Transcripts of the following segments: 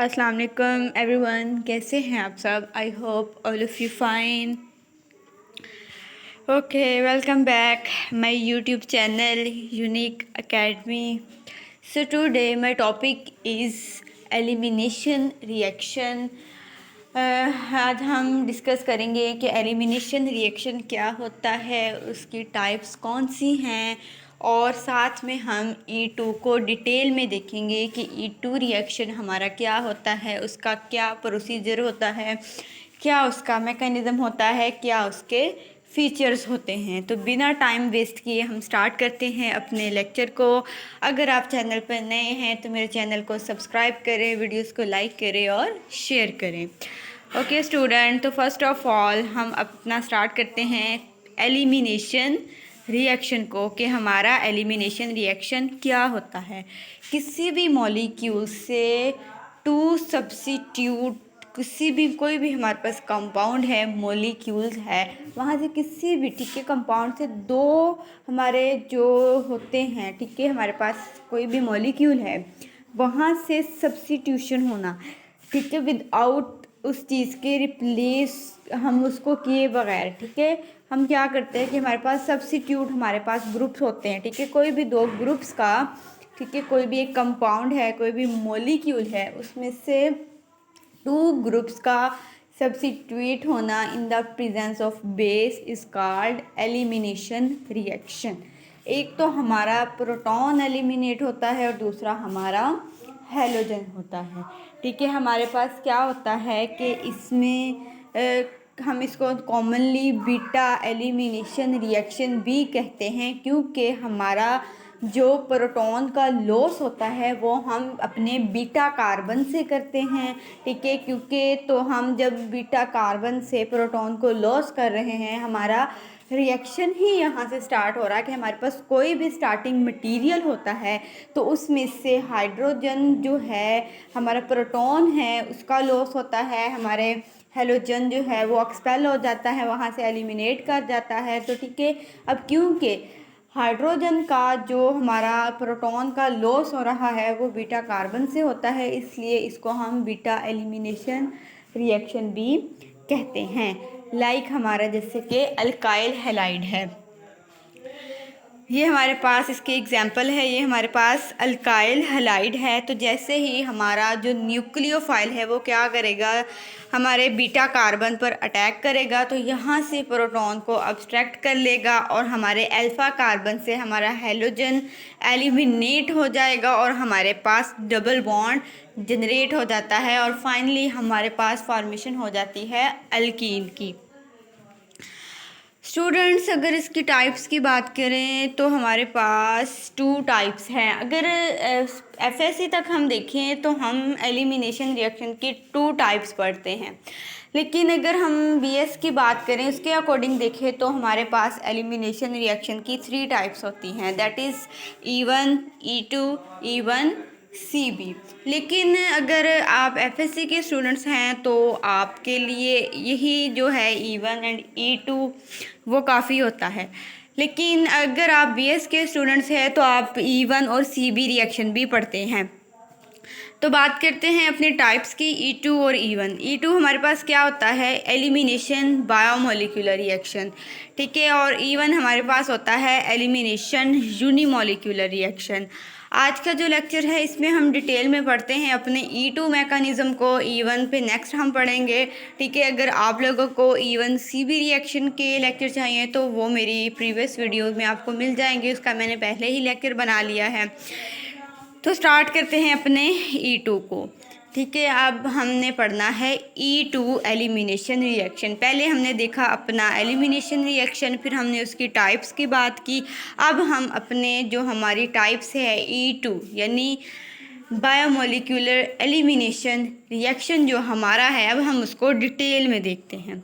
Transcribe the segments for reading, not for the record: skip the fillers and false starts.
अस्सलाम वालेकुम एवरीवन, कैसे हैं आप सब। I hope all of you fine. Okay, welcome back my YouTube channel unique academy. So today my topic is elimination reaction. आज हम डिस्कस करेंगे कि एलिमिनेशन रिएक्शन क्या होता है, उसकी टाइप्स कौन सी हैं, और साथ में हम E2 को डिटेल में देखेंगे कि E2 रिएक्शन हमारा क्या होता है, उसका क्या प्रोसीजर होता है, क्या उसका मैकेनिज़्म होता है, क्या उसके फीचर्स होते हैं। तो बिना टाइम वेस्ट किए हम स्टार्ट करते हैं अपने लेक्चर को। अगर आप चैनल पर नए हैं तो मेरे चैनल को सब्सक्राइब करें, वीडियोस को लाइक करें और शेयर करें। ओके स्टूडेंट, तो फर्स्ट ऑफ ऑल हम अपना स्टार्ट करते हैं एलिमिनेशन रिएक्शन को, कि हमारा एलिमिनेशन रिएक्शन क्या होता है। किसी भी मॉलिक्यूल से टू सब्स्टिट्यूट, किसी भी कोई भी हमारे पास कंपाउंड है, मॉलिक्यूल्स है, वहाँ से किसी भी ठीक है कंपाउंड से दो हमारे जो होते हैं, ठीक है हमारे पास कोई भी मॉलिक्यूल है, वहाँ से सब्स्टिट्यूशन होना, ठीक है, विदाउट उस चीज़ के रिप्लेस हम उसको किए बगैर, ठीक है, हम क्या करते हैं कि हमारे पास सब्स्टिट्यूट, हमारे पास ग्रुप्स होते हैं, ठीक है, कोई भी दो ग्रुप्स का, ठीक है, कोई भी एक कंपाउंड है, कोई भी मॉलिक्यूल है, उसमें से टू ग्रुप्स का सब्स्टिट्यूट होना in the presence of base is called elimination reaction. एक तो हमारा प्रोटॉन एलिमिनेट होता है और दूसरा हमारा हैलोजन होता है। ठीक है, हमारे पास क्या होता है कि इसमें हम इसको कॉमनली बीटा एलिमिनेशन रिएक्शन भी कहते हैं, क्योंकि हमारा जो प्रोटॉन का लॉस होता है वो हम अपने बीटा कार्बन से करते हैं। ठीक है, क्योंकि तो हम जब बीटा कार्बन से प्रोटॉन को लॉस कर रहे हैं, हमारा रिएक्शन ही यहाँ से स्टार्ट हो रहा है कि हमारे पास कोई भी स्टार्टिंग मटेरियल होता है तो उसमें से हाइड्रोजन जो है, हमारा प्रोटॉन है, उसका लॉस होता है, हमारे हेलोजन जो है वो एक्सपेल हो जाता है, वहाँ से एलिमिनेट कर जाता है। तो ठीक है, अब क्योंकि हाइड्रोजन का जो हमारा प्रोटॉन का लॉस हो रहा है वो बीटा कार्बन से होता है, इसलिए इसको हम बीटा एलिमिनेशन रिएक्शन भी कहते हैं। लाइक हमारा जैसे कि अल्काइल हैलाइड है, ये हमारे पास इसके एग्जाम्पल है, ये हमारे पास अल्काइल हैलाइड है। तो जैसे ही हमारा जो न्यूक्लियोफाइल है वो क्या करेगा, हमारे बीटा कार्बन पर अटैक करेगा, तो यहाँ से प्रोटॉन को अब्स्ट्रैक्ट कर लेगा और हमारे अल्फ़ा कार्बन से हमारा हैलोजन एलिमिनेट हो जाएगा और हमारे पास डबल बॉन्ड जनरेट हो जाता है और फाइनली हमारे पास फॉर्मेशन हो जाती है अल्कीन की। स्टूडेंट्स, अगर इसकी टाइप्स की बात करें तो हमारे पास टू टाइप्स हैं। अगर एफएससी तक हम देखें तो हम एलिमिनेशन रिएक्शन की टू टाइप्स पढ़ते हैं, लेकिन अगर हम बीएस की बात करें उसके अकॉर्डिंग देखें तो हमारे पास एलिमिनेशन रिएक्शन की थ्री टाइप्स होती हैं, that is E1, E2, E1 CB। लेकिन अगर आप एफएससी के स्टूडेंट्स हैं तो आपके लिए यही जो है E1 एंड E2 वो काफ़ी होता है। लेकिन अगर आप बीएस के स्टूडेंट्स हैं तो आप E1 और CB रिएक्शन भी पढ़ते हैं। तो बात करते हैं अपने टाइप्स की, E2 और E1। E2 हमारे पास क्या होता है, एलिमिनेशन बायोमोलिकुलर रिएक्शन, ठीक है, और E1 हमारे पास होता है एलिमिनेशन यूनिमोलिकुलर रिएक्शन। आज का जो लेक्चर है इसमें हम डिटेल में पढ़ते हैं अपने E2 मैकेनिज़्म को, E1 पे नेक्स्ट हम पढ़ेंगे। ठीक है, अगर आप लोगों को E1 CB रिएक्शन के लेक्चर चाहिए तो वो मेरी प्रीवियस वीडियोस में आपको मिल जाएंगे, उसका मैंने पहले ही लेक्चर बना लिया है। तो स्टार्ट करते हैं अपने E2 को। ठीक है, अब हमने पढ़ना है E2 एलिमिनेशन रिएक्शन। पहले हमने देखा अपना एलिमिनेशन रिएक्शन, फिर हमने उसकी टाइप्स की बात की। अब हम अपने जो हमारी टाइप्स है E2 यानी बायोमोलिकुलर एलिमिनेशन रिएक्शन जो हमारा है, अब हम उसको डिटेल में देखते हैं।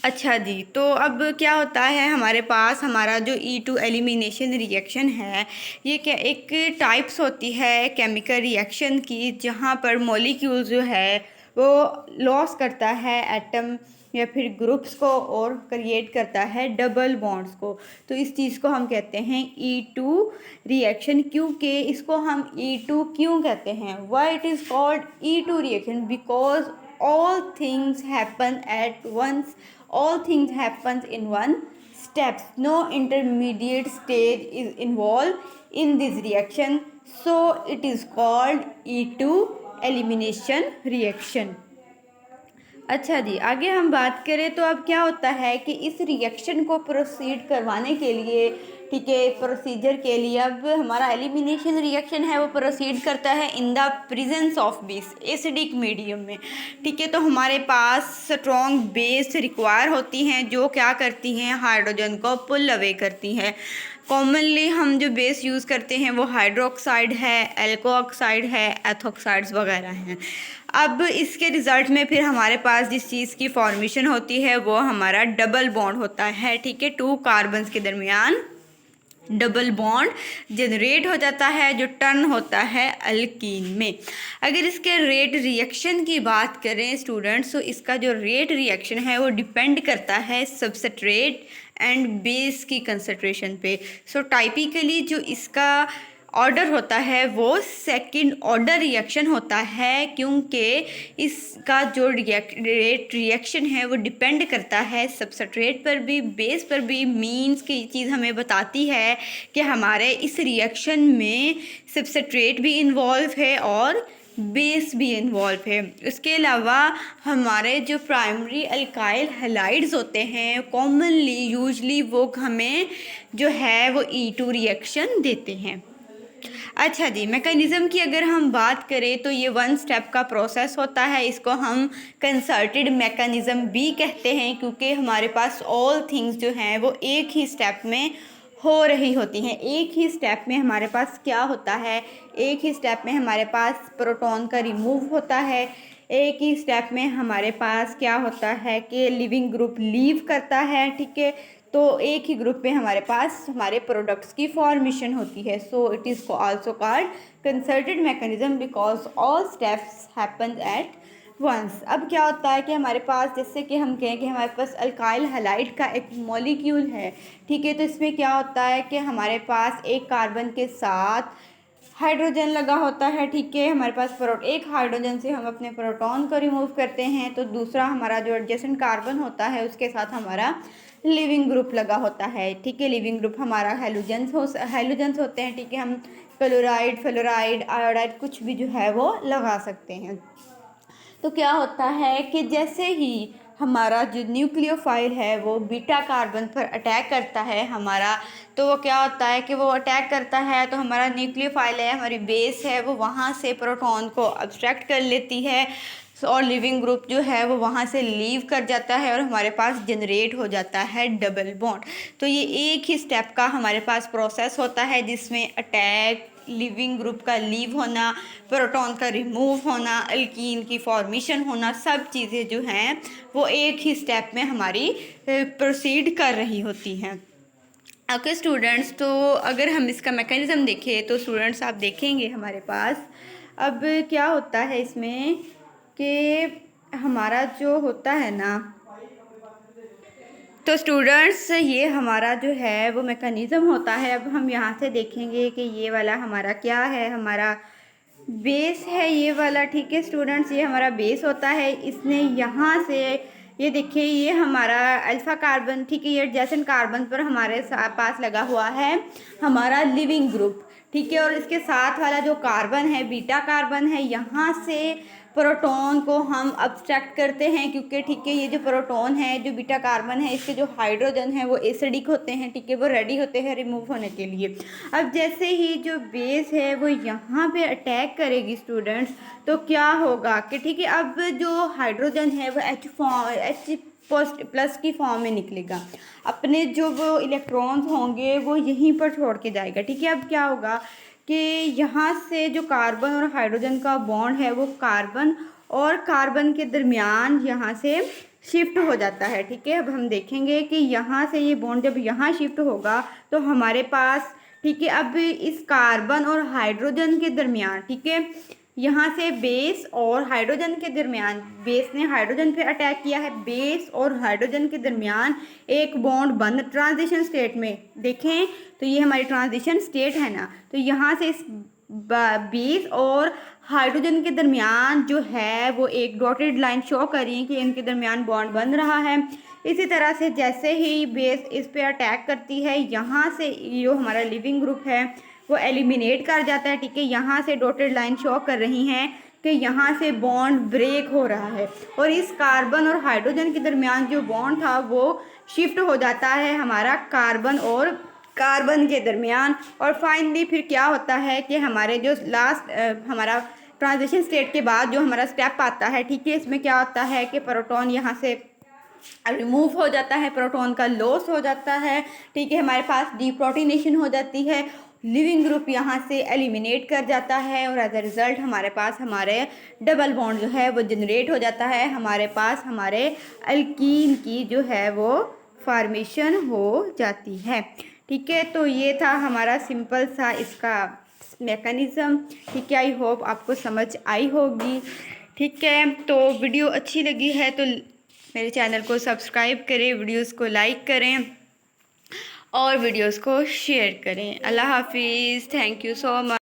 अच्छा जी, तो अब क्या होता है हमारे पास, हमारा जो E2 एलिमिनेशन रिएक्शन है ये क्या एक टाइप्स होती है केमिकल रिएक्शन की, जहाँ पर मॉलिक्यूल जो है वो लॉस करता है एटम या फिर ग्रुप्स को और क्रिएट करता है डबल बॉन्ड्स को। तो इस चीज़ को हम कहते हैं E2 रिएक्शन। क्योंकि इसको हम E2 क्यों कहते हैं, why it is called E2 reaction, because all things happen at once, all things happens in one steps, no intermediate stage is involved in this reaction, so it is called E2 elimination reaction। अच्छा जी, आगे हम बात करें तो अब क्या होता है कि इस रिएक्शन को प्रोसीड करवाने के लिए, ठीक है, प्रोसीजर के लिए अब हमारा एलिमिनेशन रिएक्शन है वो प्रोसीड करता है in the presence of base, acidic medium में। ठीक है, तो हमारे पास स्ट्रॉन्ग बेस रिक्वायर होती हैं जो क्या करती हैं, हाइड्रोजन को पुल अवे करती हैं। कॉमनली हम जो बेस यूज़ करते हैं वो हाइड्रोक्साइड है, एल्को ऑक्साइड है, एथोक्साइड्स वगैरह हैं। अब इसके रिज़ल्ट में फिर हमारे पास जिस चीज़ की फॉर्मेशन होती है वो हमारा डबल बॉन्ड होता है। ठीक है, 2 कार्बन्स के दरमियान डबल बॉन्ड जनरेट हो जाता है जो टर्न होता है अल्कीन में। अगर इसके रेट रिएक्शन की बात करें स्टूडेंट्स, तो इसका जो रेट रिएक्शन है वो डिपेंड करता है सबस्ट्रेट एंड बेस की कंसंट्रेशन पे। सो टाइपिकली जो इसका ऑर्डर होता है वो सेकंड ऑर्डर रिएक्शन होता है, क्योंकि इसका जो रेट रिएक्शन है वो डिपेंड करता है सबस्ट्रेट पर भी, बेस पर भी। मीन्स की चीज़ हमें बताती है कि हमारे इस रिएक्शन में सबस्ट्रेट भी इन्वॉल्व है और बेस भी इन्वॉल्व है। उसके अलावा हमारे जो प्राइमरी अल्काइल हैलाइड्स होते हैं कॉमनली यूजली वो हमें जो है वो E2 रिएक्शन देते हैं। अच्छा जी, मैकेनिज़्म की अगर हम बात करें तो ये 1 स्टेप का प्रोसेस होता है। इसको हम कंसर्टेड मैकेनिज़्म भी कहते हैं, क्योंकि हमारे पास ऑल थिंग्स जो हैं वो एक ही स्टेप में हो रही होती हैं। एक ही स्टेप में हमारे पास क्या होता है, एक ही स्टेप में हमारे पास प्रोटॉन का रिमूव होता है, एक ही स्टेप में हमारे पास क्या होता है कि लिविंग ग्रुप लीव करता है। ठीक है, तो एक ही ग्रुप में हमारे पास हमारे प्रोडक्ट्स की फॉर्मेशन होती है। So it is also called concerted mechanism because all steps happen at once. अब क्या होता है कि हमारे पास, जैसे कि हम कहें कि हमारे पास अल्काइल हैलाइड का एक मॉलिक्यूल है। ठीक है, तो इसमें क्या होता है कि हमारे पास एक कार्बन के साथ हाइड्रोजन लगा होता है। ठीक है, हमारे पास एक हाइड्रोजन से हम अपने प्रोटॉन को रिमूव करते हैं, तो दूसरा हमारा जो एडजेसेंट कार्बन होता है उसके साथ हमारा लिविंग ग्रुप लगा होता है। ठीक है, लिविंग ग्रुप हमारा हैलोजेंस होते हैं। ठीक है, हम क्लोराइड, फ्लोराइड, आयोडाइड कुछ भी जो है वो लगा सकते हैं। तो क्या होता है कि जैसे ही हमारा जो न्यूक्लियोफाइल है वो बीटा कार्बन पर अटैक करता है हमारा, तो वो क्या होता है कि वो अटैक करता है तो हमारा न्यूक्लियोफाइल है, हमारी बेस है, वो वहाँ से प्रोटॉन को अब्स्ट्रैक्ट कर लेती है और लिविंग ग्रुप जो है वो वहाँ से लीव कर जाता है और हमारे पास जनरेट हो जाता है डबल बॉन्ड। तो ये एक ही स्टेप का हमारे पास प्रोसेस होता है जिसमें अटैक, लिविंग ग्रुप का लीव होना, प्रोटॉन का रिमूव होना, अल्कीन की फॉर्मेशन होना, सब चीज़ें जो हैं वो एक ही स्टेप में हमारी प्रोसीड कर रही होती हैं। ओके स्टूडेंट्स, तो अगर हम इसका मैकेनिज़्म देखें तो स्टूडेंट्स आप देखेंगे हमारे पास अब क्या होता है इसमें कि हमारा जो होता है ना, तो स्टूडेंट्स ये हमारा जो है वो मैकेनिज़्म होता है। अब हम यहाँ से देखेंगे कि ये वाला हमारा क्या है, हमारा बेस है ये वाला। ठीक है स्टूडेंट्स, ये हमारा बेस होता है। इसने यहाँ से ये देखिए ये हमारा अल्फ़ा कार्बन, ठीक है, ये एडजेसेंट कार्बन पर हमारे पास लगा हुआ है हमारा लिविंग ग्रुप। ठीक है, और इसके साथ वाला जो कार्बन है बीटा कार्बन है, यहाँ से प्रोटॉन को हम अब्स्ट्रैक्ट करते हैं, क्योंकि ठीक है ये जो प्रोटॉन है, जो बीटा कार्बन है, इसके जो हाइड्रोजन है वो एसिडिक होते हैं। ठीक है, वो रेडी होते हैं रिमूव होने के लिए। अब जैसे ही जो बेस है वो यहाँ पे अटैक करेगी स्टूडेंट्स, तो क्या होगा कि ठीक है अब जो हाइड्रोजन है वो H प्लस की फॉर्म में निकलेगा, अपने जो वो इलेक्ट्रॉन्स होंगे वो यहीं पर छोड़ के जाएगा। ठीक है, अब क्या होगा कि यहाँ से जो कार्बन और हाइड्रोजन का बॉन्ड है वो कार्बन और कार्बन के दरमियान यहाँ से शिफ्ट हो जाता है। ठीक है, अब हम देखेंगे कि यहाँ से ये बॉन्ड जब यहाँ शिफ्ट होगा तो हमारे पास, ठीक है, अब इस कार्बन और हाइड्रोजन के दरमियान, ठीक है, यहाँ से बेस और हाइड्रोजन के दरमियान, बेस ने हाइड्रोजन पे अटैक किया है, बेस और हाइड्रोजन के दरमियान एक बॉन्ड बन ट्रांजिशन स्टेट में। देखें तो ये हमारी ट्रांजिशन स्टेट है ना, तो यहाँ से इस बेस और हाइड्रोजन के दरमियान जो है वो एक डॉटेड लाइन शो कर रही है कि इनके दरमियान बॉन्ड बन रहा है। इसी तरह से जैसे ही बेस इस पे अटैक करती है, यहाँ से जो हमारा लिविंग ग्रुप है वो एलिमिनेट कर जाता है। ठीक है, यहाँ से डॉटेड लाइन शो कर रही हैं कि यहाँ से बॉन्ड ब्रेक हो रहा है और इस कार्बन और हाइड्रोजन के दरमियान जो बॉन्ड था वो शिफ्ट हो जाता है हमारा कार्बन और कार्बन के दरमियान। और फाइनली फिर क्या होता है कि हमारे जो लास्ट हमारा ट्रांजिशन स्टेट के बाद जो हमारा स्टेप आता है, ठीक है, इसमें क्या होता है कि प्रोटॉन यहाँ से रिमूव हो जाता है, प्रोटॉन का लॉस हो जाता है। ठीक है, हमारे पास डीप्रोटीनेशन हो जाती है, लिविंग ग्रुप यहाँ से एलिमिनेट कर जाता है और एज अ रिज़ल्ट हमारे पास हमारे डबल बॉन्ड जो है वो जनरेट हो जाता है। हमारे पास हमारे अल्कीन की जो है वो फार्मेशन हो जाती है। ठीक है, तो ये था हमारा सिंपल सा इसका मैकेनिज़्म। ठीक है, आई होप आपको समझ आई होगी। ठीक है, तो वीडियो अच्छी लगी है तो मेरे चैनल को सब्सक्राइब करें, वीडियोस को लाइक करें और वीडियोस को शेयर करें। अल्लाह हाफिज़, थैंक यू सो मच।